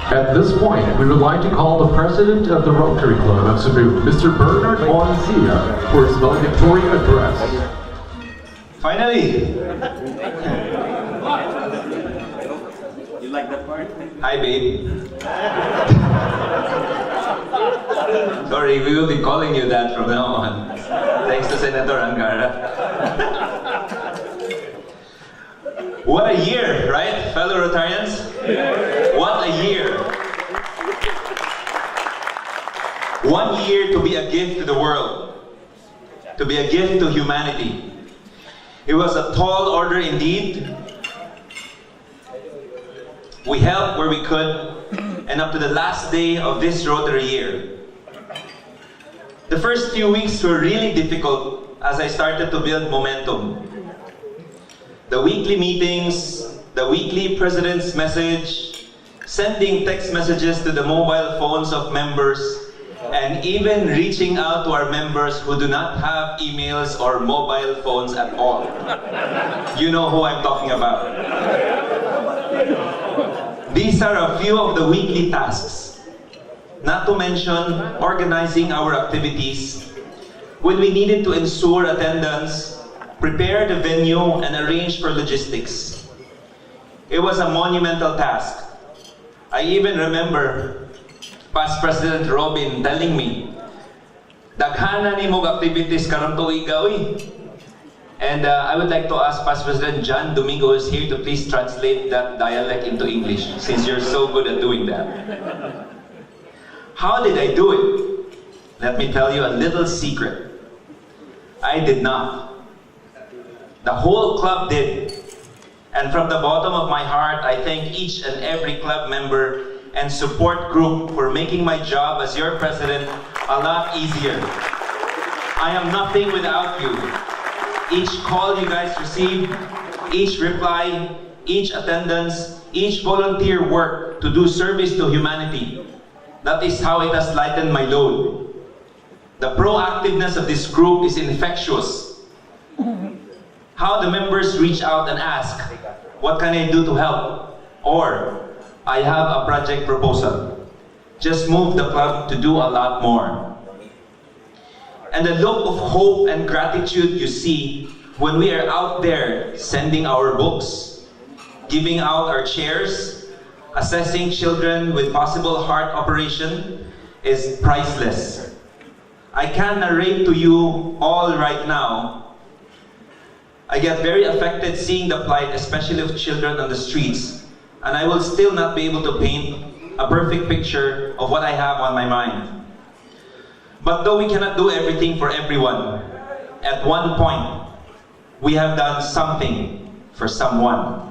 At this point, we would like to call the president of the Rotary Club of Cebu, Mr. Bernard Vonn, for his valedictory address. Finally! You like that part? Hi, babe. Sorry, we will be calling you that from now on. Thanks to Senator Angara. What a year, right, fellow Rotarians? What a year! 1 year to be a gift to the world, to be a gift to humanity. It was a tall order indeed. We helped where we could, and up to the last day of this Rotary year. The first few weeks were really difficult as I started to build momentum. The weekly meetings, the weekly president's message, sending text messages to the mobile phones of members, and even reaching out to our members who do not have emails or mobile phones at all. You know who I'm talking about. These are a few of the weekly tasks, not to mention organizing our activities when we needed to ensure attendance, prepare the venue, and arrange for logistics. It was a monumental task. I even remember Past President Robin telling me, "Daghana ni mong activities karong tuiga, uy." And I would like to ask Past President John Domingo is here to please translate that dialect into English, since you're so good at doing that. How did I do it? Let me tell you a little secret. I did not. The whole club did. And from the bottom of my heart, I thank each and every club member and support group for making my job as your president a lot easier. I am nothing without you. Each call you guys receive, each reply, each attendance, each volunteer work to do service to humanity. That is how it has lightened my load. The proactiveness of this group is infectious. How the members reach out and ask, "What can I do to help?" Or, "I have a project proposal." Just move the club to do a lot more. And the look of hope and gratitude you see when we are out there sending our books, giving out our chairs, assessing children with possible heart operation is priceless. I can't narrate to you all right now. I get very affected seeing the plight, especially of children on the streets, and I will still not be able to paint a perfect picture of what I have on my mind. But though we cannot do everything for everyone, at one point, we have done something for someone.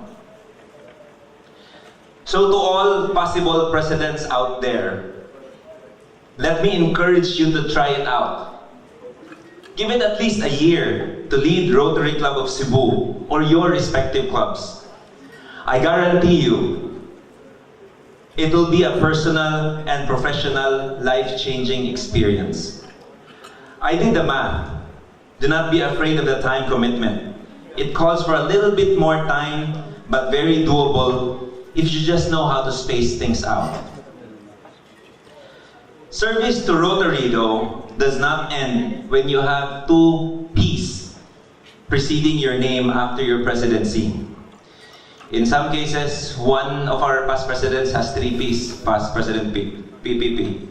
So to all possible presidents out there, let me encourage you to try it out. Give it at least a year to lead Rotary Club of Cebu or your respective clubs. I guarantee you, it will be a personal and professional life-changing experience. I did the math. Do not be afraid of the time commitment. It calls for a little bit more time, but very doable if you just know how to space things out. Service to Rotary, though, does not end when you have 2 P's preceding your name after your presidency. In some cases, one of our past presidents has 3 P's, Past President PPP.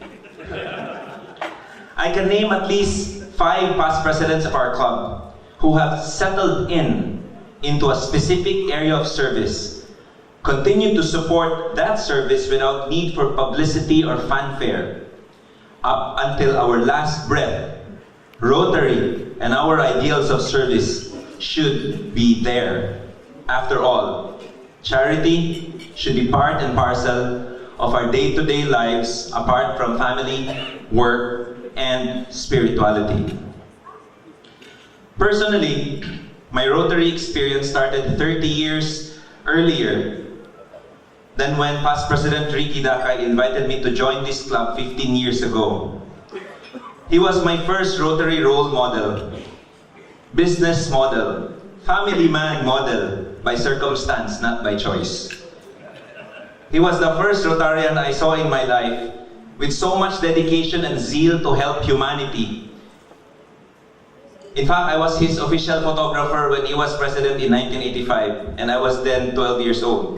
I can name at least 5 past presidents of our club who have settled into a specific area of service, continue to support that service without need for publicity or fanfare. Up until our last breath, Rotary and our ideals of service should be there. After all, charity should be part and parcel of our day-to-day lives apart from family, work, and spirituality. Personally, my Rotary experience started 30 years earlier than when past President Ricky Dakay invited me to join this club 15 years ago. He was my first Rotary role model, business model, family man model by circumstance, not by choice. He was the first Rotarian I saw in my life with so much dedication and zeal to help humanity. In fact, I was his official photographer when he was president in 1985, and I was then 12 years old.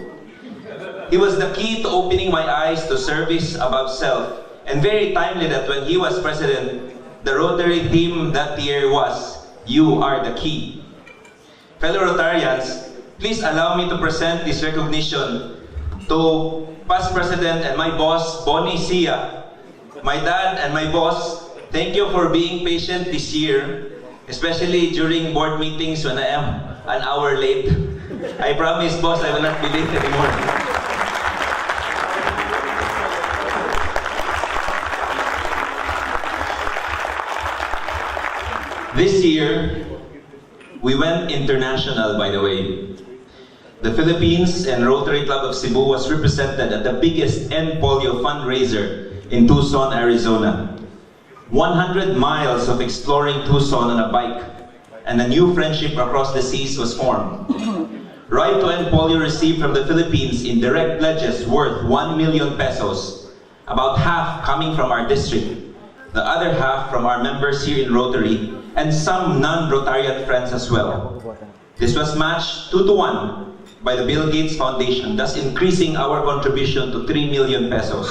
He was the key to opening my eyes to service above self, and very timely that when he was president, the Rotary theme that year was, "You are the key." Fellow Rotarians, please allow me to present this recognition to past president and my boss, Bonnie Sia, my dad and my boss. Thank you for being patient this year, especially during board meetings when I am an hour late. I promise, boss, I will not be late anymore. This year, we went international, by the way. The Philippines and Rotary Club of Cebu was represented at the biggest end polio fundraiser in Tucson, Arizona. 100 miles of exploring Tucson on a bike, and a new friendship across the seas was formed. Right to End Polio received from the Philippines in direct pledges worth 1 million pesos, about half coming from our district, the other half from our members here in Rotary, and some non-Rotarian friends as well. This was matched 2-1 by the Bill Gates Foundation, thus increasing our contribution to 3 million pesos.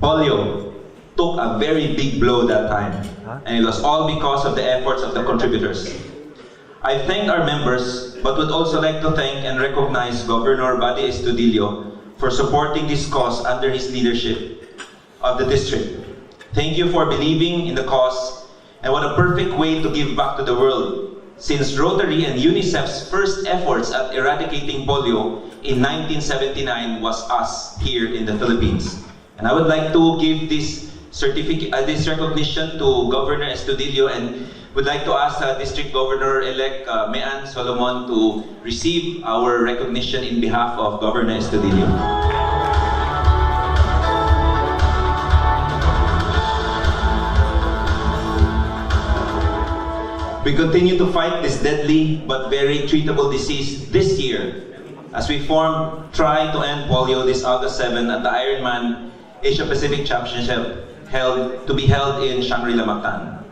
Polio took a very big blow that time, and it was all because of the efforts of the contributors. I thank our members, but would also like to thank and recognize Governor Badi Estudillo for supporting this cause under his leadership of the district. Thank you for believing in the cause, and what a perfect way to give back to the world, since Rotary and UNICEF's first efforts at eradicating polio in 1979 was us here in the Philippines. And I would like to give this this recognition to Governor Estudillo, and would like to ask District Governor-elect Mean Solomon to receive our recognition in behalf of Governor Estudillo. We continue to fight this deadly but very treatable disease this year as we form Try to End Polio this August 7 at the Ironman Asia Pacific Championship to be held in Shangri-La, Mactan.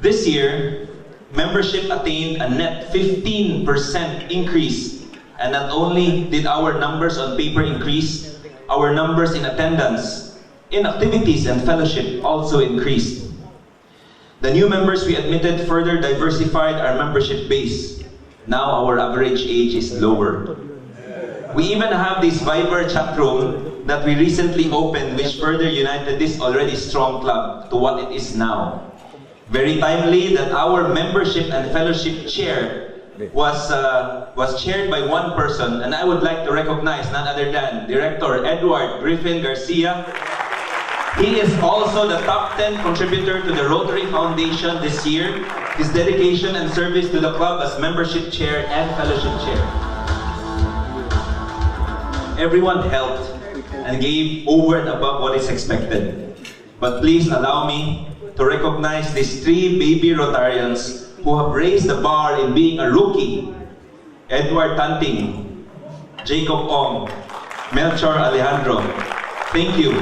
This year, membership attained a net 15% increase, and not only did our numbers on paper increase, our numbers in attendance, in activities and fellowship also increased. The new members we admitted further diversified our membership base. Now our average age is lower. We even have this Viber chat room that we recently opened, which further united this already strong club to what it is now. Very timely that our membership and fellowship chair was chaired by one person, and I would like to recognize none other than Director Edward Griffin Garcia. He is also the top 10 contributor to the Rotary Foundation this year. His dedication and service to the club as membership chair and fellowship chair. Everyone helped and gave over and above what is expected. But please allow me to recognize these 3 baby Rotarians who have raised the bar in being a rookie. Edward Tanting, Jacob Ong, Melchor Alejandro. Thank you.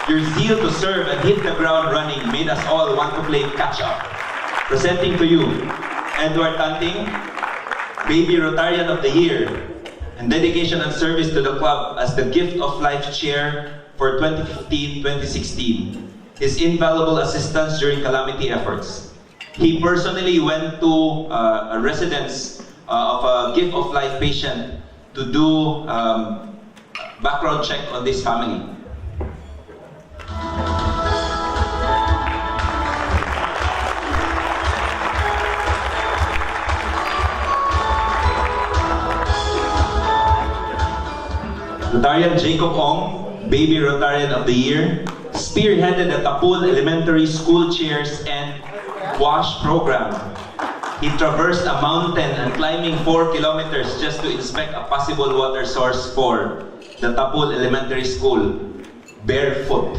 Your zeal to serve and hit the ground running made us all want to play catch-up. Presenting to you, Edward Tanting, Baby Rotarian of the Year, and dedication and service to the club as the Gift of Life Chair for 2015-2016. His invaluable assistance during calamity efforts. He personally went to a residence of a Gift of Life patient to do background check on this family. Rotarian Jacob Ong, Baby Rotarian of the Year, spearheaded the Tapul Elementary School Chairs and Wash program. He traversed a mountain and climbing 4 kilometers just to inspect a possible water source for the Tapul Elementary School, barefoot.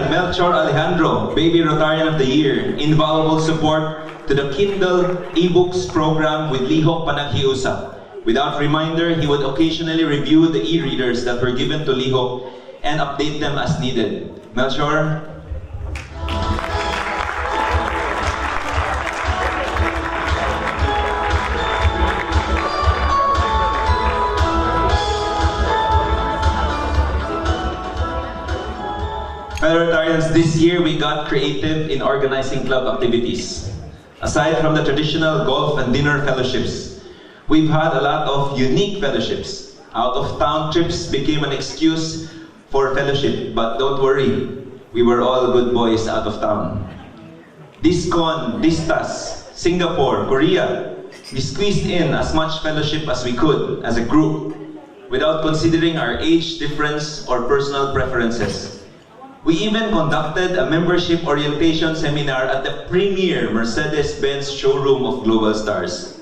Rotarian Melchor Alejandro, Baby Rotarian of the Year, invaluable support to the Kindle ebooks program with Lihok Panaghiusap. Without reminder, he would occasionally review the e-readers that were given to Lihok and update them as needed. Melchor? Fellow Rotarians, this year we got creative in organizing club activities. Aside from the traditional golf and dinner fellowships, we've had a lot of unique fellowships. Out-of-town trips became an excuse for fellowship, but don't worry, we were all good boys out of town. Discon, Distas, Singapore, Korea, we squeezed in as much fellowship as we could as a group without considering our age difference or personal preferences. We even conducted a membership orientation seminar at the premier Mercedes-Benz showroom of Global Stars.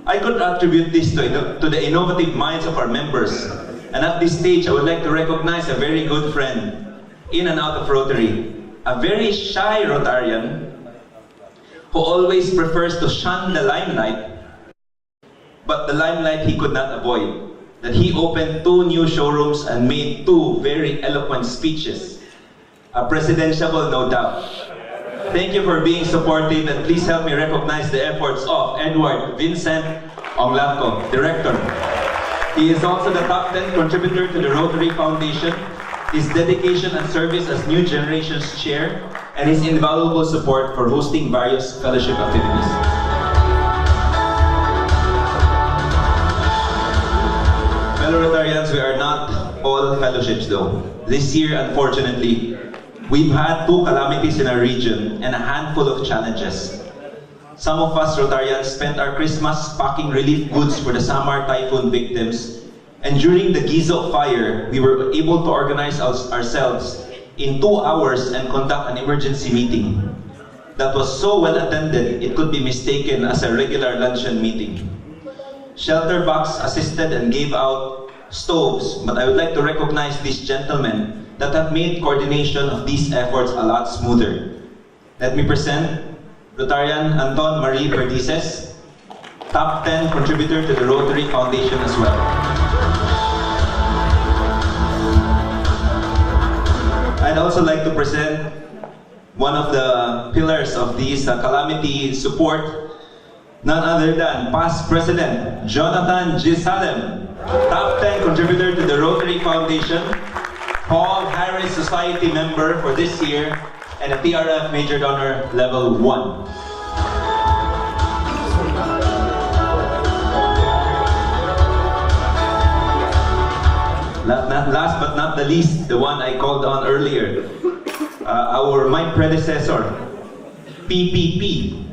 I could attribute this to the innovative minds of our members. And at this stage, I would like to recognize a very good friend in and out of Rotary, a very shy Rotarian who always prefers to shun the limelight, but the limelight he could not avoid. That he opened 2 new showrooms and made 2 very eloquent speeches. A presidential, no doubt. Thank you for being supportive, and please help me recognize the efforts of Edward Vincent Onglatco, Director. He is also the top 10 contributor to the Rotary Foundation. His dedication and service as New Generation's Chair, and his invaluable support for hosting various fellowship activities. Fellow Rotarians, we are not all fellowships though. This year, unfortunately, we've had 2 calamities in our region and a handful of challenges. Some of us Rotarians spent our Christmas packing relief goods for the Samar typhoon victims, and during the Gizo fire, we were able to organize ourselves in 2 hours and conduct an emergency meeting. That was so well attended, it could be mistaken as a regular luncheon meeting. Shelter Box assisted and gave out stoves, but I would like to recognize these gentlemen that have made coordination of these efforts a lot smoother. Let me present Rotarian Anton Marie Perdices, top 10 contributor to the Rotary Foundation as well. I'd also like to present one of the pillars of these calamity support, none other than past President Jonathan G. Salem, top 10 contributor to the Rotary Foundation, Paul Harris Society member for this year, and a TRF Major Donor Level 1. Last but not the least, the one I called on earlier, my predecessor, PPP,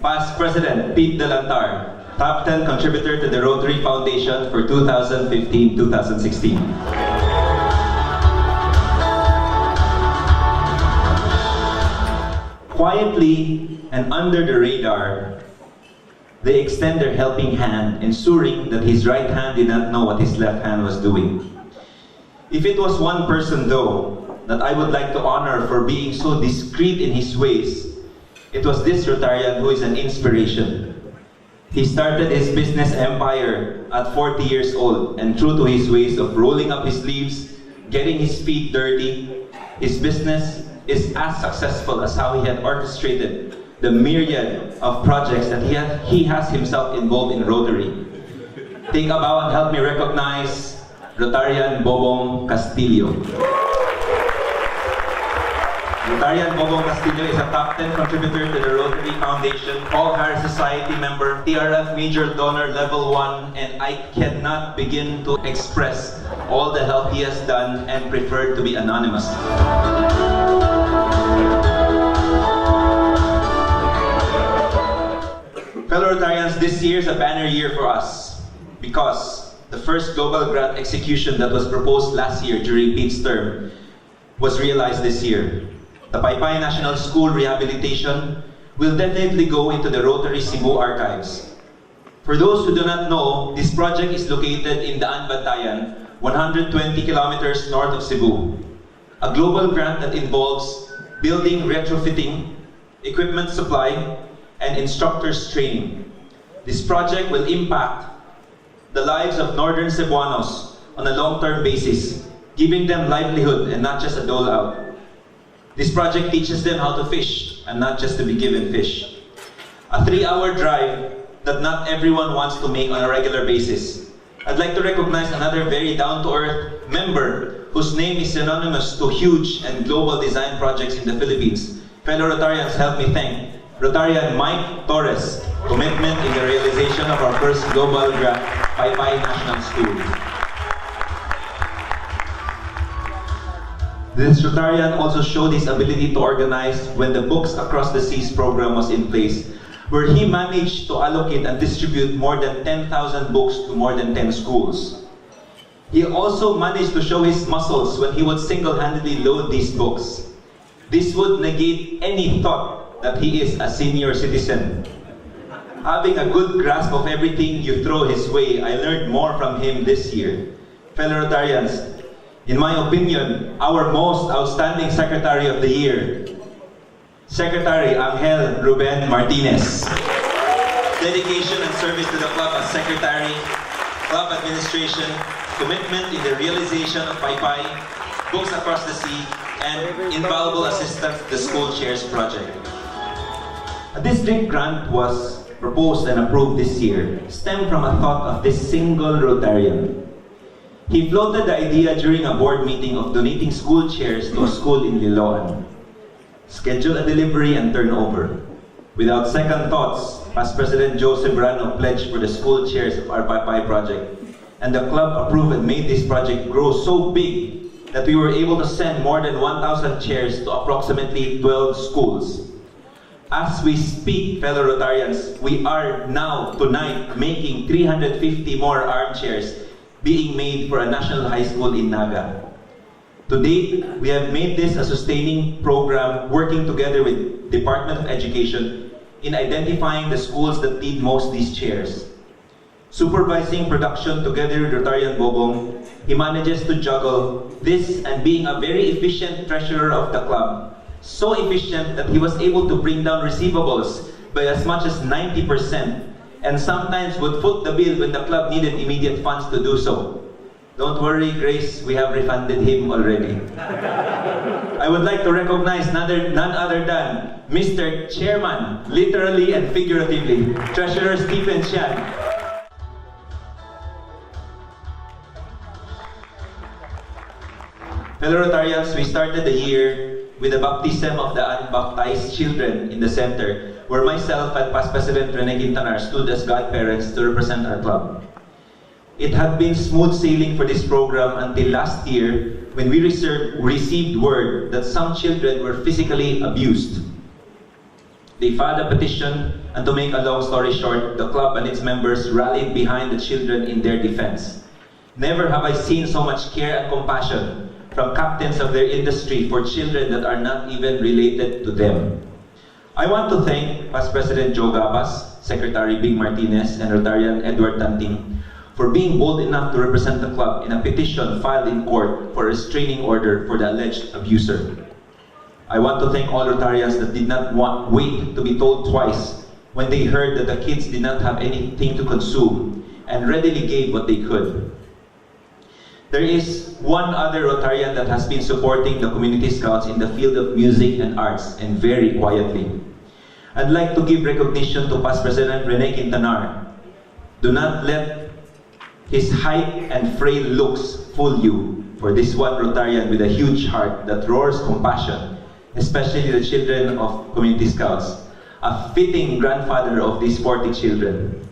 past President Pete Delantar, top 10 contributor to the Rotary Foundation for 2015-2016. Quietly and under the radar, they extend their helping hand, ensuring that his right hand did not know what his left hand was doing. If it was one person, though, that I would like to honor for being so discreet in his ways, it was this Rotarian who is an inspiration. He started his business empire at 40 years old, and true to his ways of rolling up his sleeves, getting his feet dirty, his business is as successful as how he had orchestrated the myriad of projects that he has himself involved in Rotary. Take a bow and help me recognize Rotarian Bobong Castillo. Rotarian Bobong Castillo is a top 10 contributor to the Rotary Foundation, Paul Harris Society member, TRF Major Donor Level 1, and I cannot begin to express all the help he has done and preferred to be anonymous. Fellow Rotarians, this year is a banner year for us because the first global grant execution that was proposed last year during Pete's term was realized this year. The Paypay National School rehabilitation will definitely go into the Rotary Cebu archives. For those who do not know, this project is located in Daan Bantayan, 120 kilometers north of Cebu. a global grant that involves building retrofitting, equipment supply, and instructors training. This project will impact the lives of Northern Cebuanos on a long-term basis, giving them livelihood and not just a dole-out. This project teaches them how to fish and not just to be given fish. A 3-hour drive that not everyone wants to make on a regular basis. I'd like to recognize another very down-to-earth member whose name is synonymous to huge and global design projects in the Philippines. Fellow Rotarians, help me thank Rotarian Mike Torres' commitment in the realization of our first global grant, Paypay National School. This Rotarian also showed his ability to organize when the Books Across the Seas program was in place, where he managed to allocate and distribute more than 10,000 books to more than 10 schools. He also managed to show his muscles when he would single-handedly load these books. This would negate any thought that he is a senior citizen. Having a good grasp of everything you throw his way, I learned more from him this year. Fellow Rotarians, in my opinion, our most outstanding Secretary of the Year, Secretary Angel Ruben Martinez. Dedication and service to the club as Secretary, club administration, commitment in the realization of Paypay, Books Across the Sea, and invaluable assistance to the School Chairs Project. A district grant was proposed and approved this year, stemmed from a thought of this single Rotarian. He floated the idea during a board meeting of donating school chairs to a school in Liloan. Schedule a delivery and turn over. Without second thoughts, Past President Joe Cebrano pledged for the school chairs of our Paypay project, and the club approved and made this project grow so big that we were able to send more than 1,000 chairs to approximately 12 schools. As we speak, fellow Rotarians, we are now, tonight, making 350 more armchairs being made for a national high school in Naga. To date, we have made this a sustaining program working together with Department of Education in identifying the schools that need most these chairs. Supervising production together with Rotarian Bobong, he manages to juggle this and being a very efficient treasurer of the club. So efficient that he was able to bring down receivables by as much as 90%, and sometimes would foot the bill when the club needed immediate funds to do so. Don't worry, Grace, we have refunded him already. I would like to recognize none other than Mr. Chairman, literally and figuratively, Treasurer Stephen Sian. Fellow Rotarians, we started the year with the baptism of the unbaptized children in the center, where myself and Past President Rene Quintanar stood as godparents to represent our club. It had been smooth sailing for this program until last year when we received word that some children were physically abused. They filed a petition, and to make a long story short, the club and its members rallied behind the children in their defense. Never have I seen so much care and compassion from captains of their industry for children that are not even related to them. I want to thank Past President Joe Gabas, Secretary Bing Martinez, and Rotarian Edward Tanting for being bold enough to represent the club in a petition filed in court for a restraining order for the alleged abuser. I want to thank all Rotarians that did not wait to be told twice when they heard that the kids did not have anything to consume and readily gave what they could. There is one other Rotarian that has been supporting the community scouts in the field of music and arts, and very quietly. I'd like to give recognition to Past President Rene Quintanar. Do not let his height and frail looks fool you, for this one Rotarian with a huge heart that roars compassion, especially the children of community scouts, a fitting grandfather of these 40 children.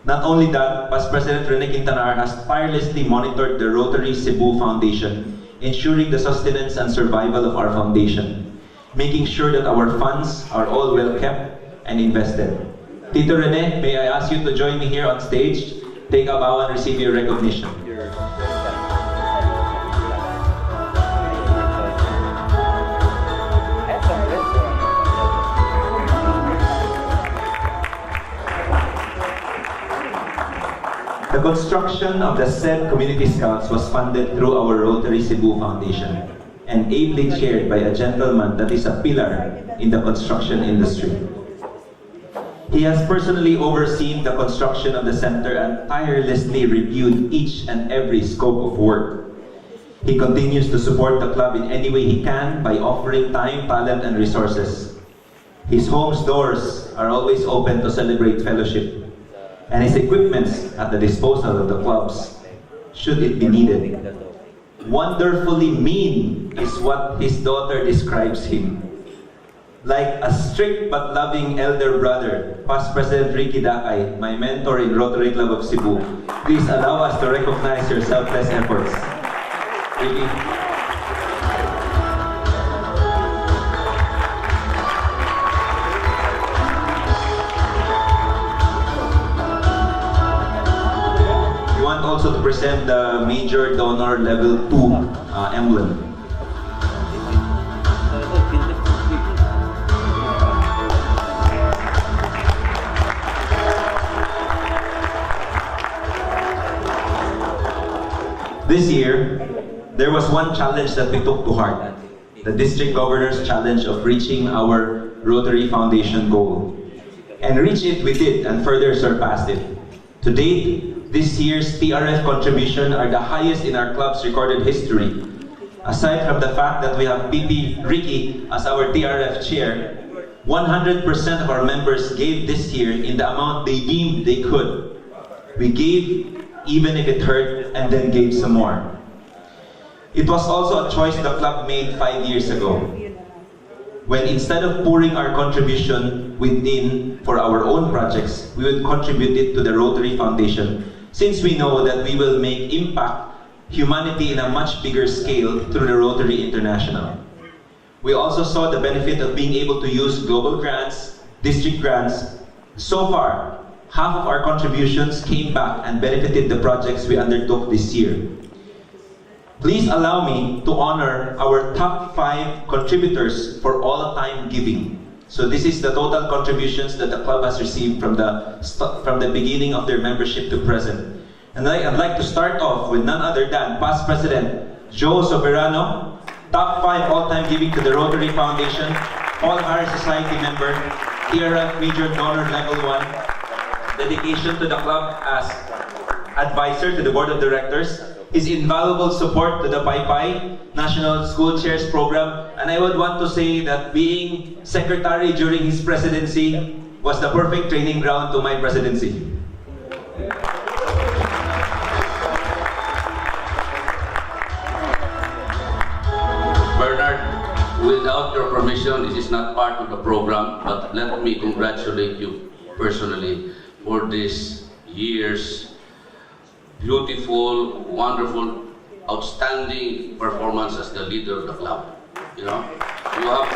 Not only that, Past President Rene Quintanar has tirelessly monitored the Rotary Cebu Foundation, ensuring the sustenance and survival of our foundation, making sure that our funds are all well kept and invested. Tito Rene, may I ask you to join me here on stage? Take a bow and receive your recognition. The construction of the said community scouts was funded through our Rotary Cebu Foundation, and ably chaired by a gentleman that is a pillar in the construction industry. He has personally overseen the construction of the center and tirelessly reviewed each and every scope of work. He continues to support the club in any way he can by offering time, talent, and resources. His home's doors are always open to celebrate fellowship, and his equipments at the disposal of the clubs, should it be needed. Wonderfully mean is what his daughter describes him. Like a strict but loving elder brother, Past President Ricky Dakay, my mentor in Rotary Club of Cebu, please allow us to recognize your selfless efforts. Ricky. We want also to present the Major Donor Level 2 emblem. This year, there was one challenge that we took to heart, the District Governor's challenge of reaching our Rotary Foundation goal. And reach it we did and further surpassed it. To date, this year's TRF contribution are the highest in our club's recorded history. Aside from the fact that we have PP Ricky as our TRF chair, 100% of our members gave this year in the amount they deemed they could. We gave even if it hurt, and then gave some more. It was also a choice the club made 5 years ago, when instead of pouring our contribution within for our own projects, we would contribute it to the Rotary Foundation, since we know that we will make impact humanity in a much bigger scale through the Rotary International. We also saw the benefit of being able to use global grants, district grants. So far, half of our contributions came back and benefited the projects we undertook this year. Please allow me to honor our top 5 contributors for all-time giving. So this is the total contributions that the club has received from the beginning of their membership to present. And I'd like to start off with none other than Past President Joe Soberano, top 5 all-time giving to the Rotary Foundation, Paul Harris Society member, TRF Major Donor Level 1, dedication to the club as advisor to the board of directors, his invaluable support to the Pai National School Chairs Program, and I would want to say that being secretary during his presidency was the perfect training ground to my presidency. Bernard, without your permission, this is not part of the program, but let me congratulate you personally for this year's beautiful, wonderful, outstanding performance as the leader of the club. You know, you have,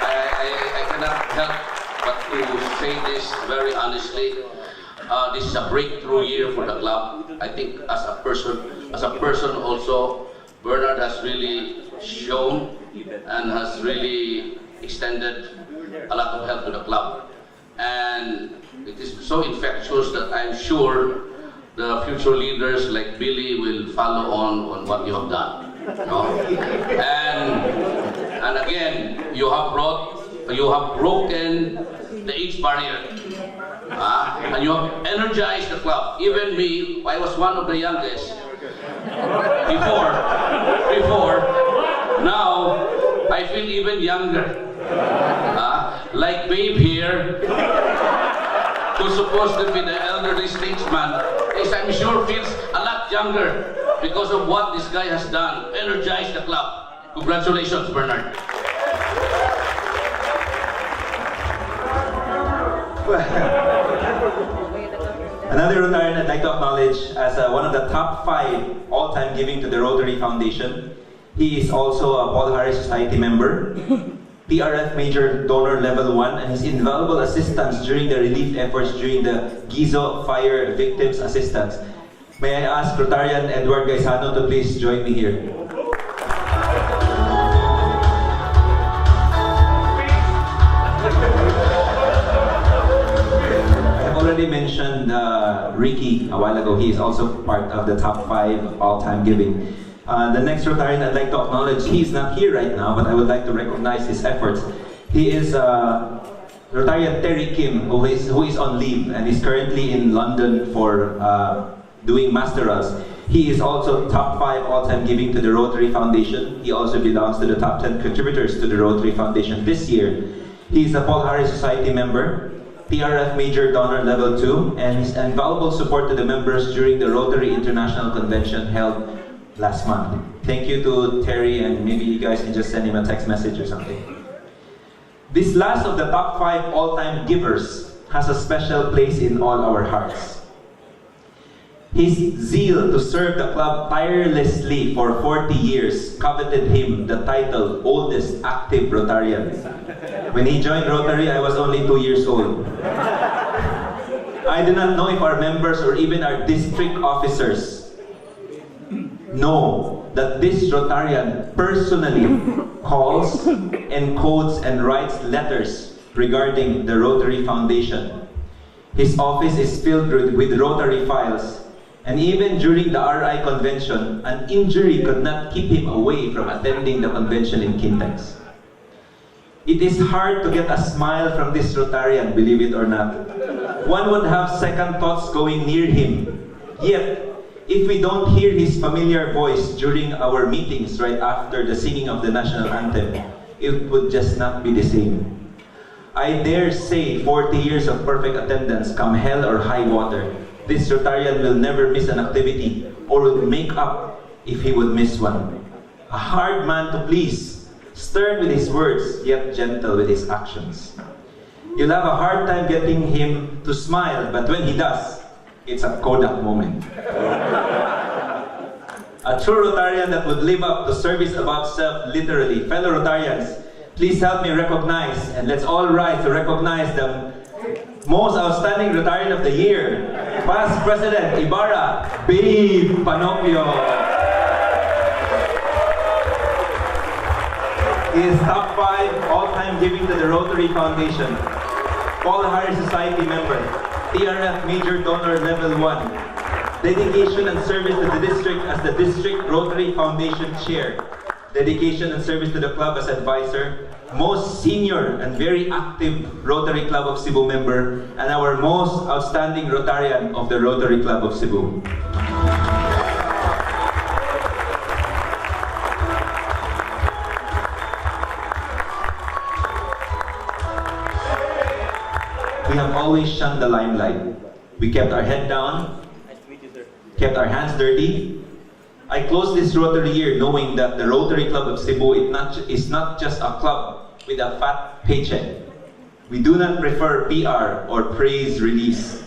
I cannot help but to say this very honestly. This is a breakthrough year for the club. I think as a person also, Bernard has really shown and has really extended a lot of help to the club. And it is so infectious that I'm sure the future leaders like Billy will follow on what you have done. You know? And again, you have broken the age barrier. And you have energized the club. Even me, I was one of the youngest before. Now I feel even younger. Like Babe here, who's supposed to be the elderly statesman, is I'm sure feels a lot younger because of what this guy has done. Energize the club. Congratulations, Bernard. Another Rotarian I'd like to acknowledge as one of the top 5 all-time giving to the Rotary Foundation. He is also a Paul Harris Society member, TRF Major Donor Level 1, and his invaluable assistance during the relief efforts during the Gizo Fire Victims Assistance. May I ask Rotarian Edward Gaisano to please join me here. I've already mentioned Ricky a while ago. He is also part of the top 5 all-time giving. The next Rotarian I'd like to acknowledge, he's not here right now, but I would like to recognize his efforts. He is Rotarian Terry Kim, who is on leave and is currently in London for doing mastorals. He is also top 5 all-time giving to the Rotary Foundation. He also belongs to the top 10 contributors to the Rotary Foundation this year. He is a Paul Harris Society member, PRF Major Donor Level 2, and his invaluable support to the members during the Rotary International Convention held last month. Thank you to Terry, and maybe you guys can just send him a text message or something. This last of the top 5 all-time givers has a special place in all our hearts. His zeal to serve the club tirelessly for 40 years coveted him the title Oldest Active Rotarian. When he joined Rotary, I was only 2 years old. I do not know if our members or even our district officers know that this Rotarian personally calls, encodes, and writes letters regarding the Rotary Foundation. His office is filled with Rotary files, and even during the RI convention, an injury could not keep him away from attending the convention in Kintex. It is hard to get a smile from this Rotarian, believe it or not. One would have second thoughts going near him. Yet, if we don't hear his familiar voice during our meetings right after the singing of the national anthem, it would just not be the same. I dare say 40 years of perfect attendance come hell or high water, this Rotarian will never miss an activity or will make up if he would miss one. A hard man to please, stern with his words, yet gentle with his actions. You'll have a hard time getting him to smile, but when he does, it's a Kodak moment. A true Rotarian that would live up to service above self, literally. Fellow Rotarians, please help me recognize, and let's all rise to recognize the most outstanding Rotarian of the year, Past President Ibarra, Babe Panopio. He is top 5 all-time giving to the Rotary Foundation, Paul Harris Society member, PRF Major Donor Level 1, dedication and service to the district as the District Rotary Foundation Chair, dedication and service to the club as advisor, most senior and very active Rotary Club of Cebu member, and our most outstanding Rotarian of the Rotary Club of Cebu. We have always shunned the limelight. We kept our head down, kept our hands dirty. I closed this Rotary year knowing that the Rotary Club of Cebu is not just a club with a fat paycheck. We do not prefer PR or praise release.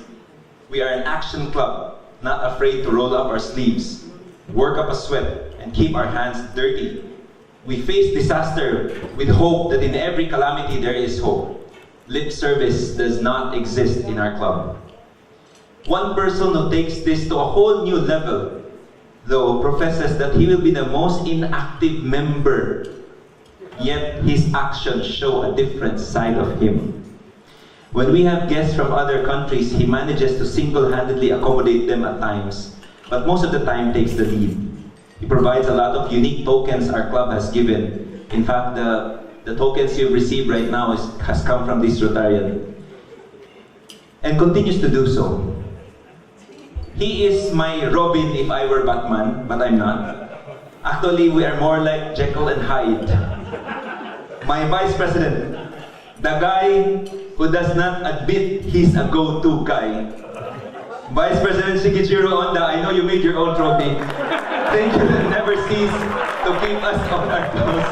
We are an action club, not afraid to roll up our sleeves, work up a sweat, and keep our hands dirty. We face disaster with hope that in every calamity there is hope. Lip service does not exist in our club. One person who takes this to a whole new level, though, professes that he will be the most inactive member, yet his actions show a different side of him. When we have guests from other countries, he manages to single-handedly accommodate them at times, but most of the time takes the lead. He provides a lot of unique tokens our club has given. In fact, the tokens you've received right now has come from this Rotarian, and continues to do so. He is my Robin if I were Batman, but I'm not. Actually, we are more like Jekyll and Hyde. My Vice President, the guy who does not admit he's a go-to guy. Vice President Shikichiro Onda, I know you made your own trophy. Thank you that never cease to keep us on our toes.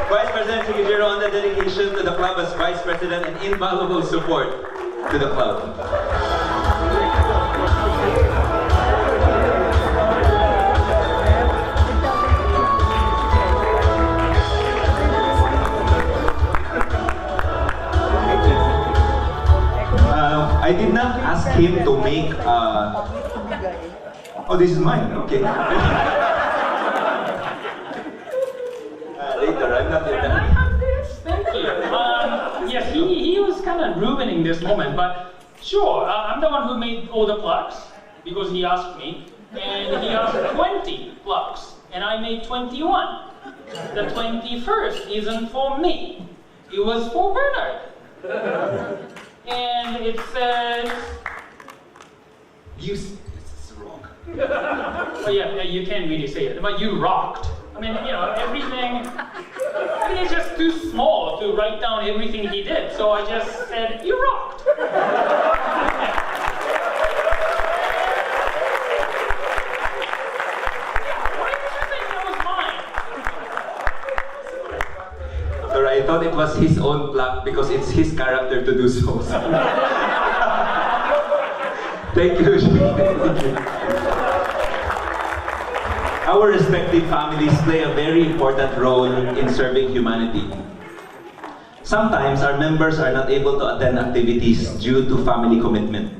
Vice President Shikichiro Onda, dedication to the club as Vice President and invaluable support to the club. I did not ask him to make oh, this is mine, okay. Later, I'm not in that. Thank you. Yes, he was kind of ruining this moment, but sure, I'm the one who made all the plaques because he asked me. and he asked 20 plugs, and I made 21. The 21st isn't for me. It was for Bernard. And it says... It's wrong. Well, yeah, you can't really say it, but you rocked. I mean, you know, everything is just too small to write down everything he did, so I just said, you rocked. I thought it was his own plaque because it's his character to do so. Thank you. Thank you. Our respective families play a very important role in serving humanity. Sometimes our members are not able to attend activities due to family commitment.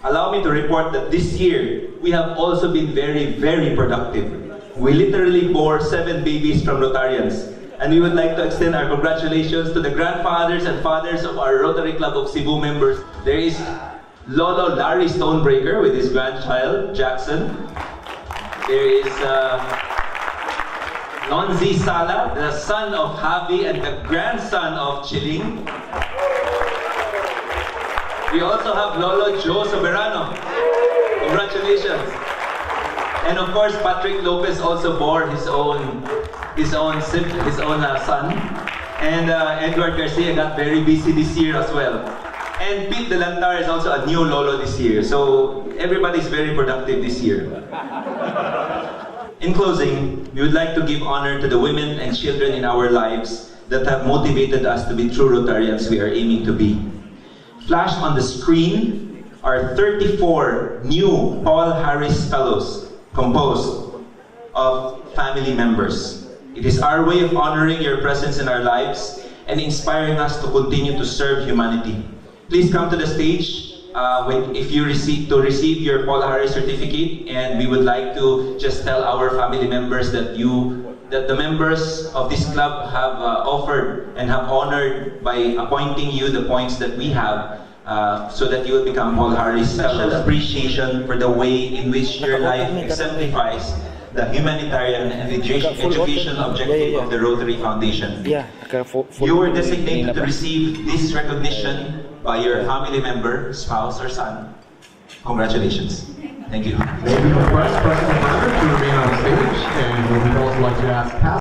Allow me to report that this year, we have also been very, very productive. We literally bore 7 babies from Rotarians. And we would like to extend our congratulations to the grandfathers and fathers of our Rotary Club of Cebu members. There is Lolo Larry Stonebreaker with his grandchild, Jackson. There is Nonzi Sala, the son of Javi and the grandson of Chiling. We also have Lolo Joe Soberano. Congratulations. And of course, Patrick Lopez also bore his own son. And Edward Garcia got very busy this year as well. And Pete Delantar is also a new Lolo this year. So everybody's very productive this year. In closing, we would like to give honor to the women and children in our lives that have motivated us to be true Rotarians we are aiming to be. Flashed on the screen are 34 new Paul Harris Fellows composed of family members. It is our way of honoring your presence in our lives and inspiring us to continue to serve humanity. Please come to the stage if you receive your Paul Harris certificate, and we would like to just tell our family members that the members of this club have offered and have honored by appointing you the points that we have, so that you will become Paul Harris. Special appreciation for the way in which your life exemplifies the humanitarian and education objective of the Rotary Foundation. You were designated to receive this recognition by your family member, spouse, or son. Congratulations. Thank you. May we request President Bernard to remain on stage, and we would also like to ask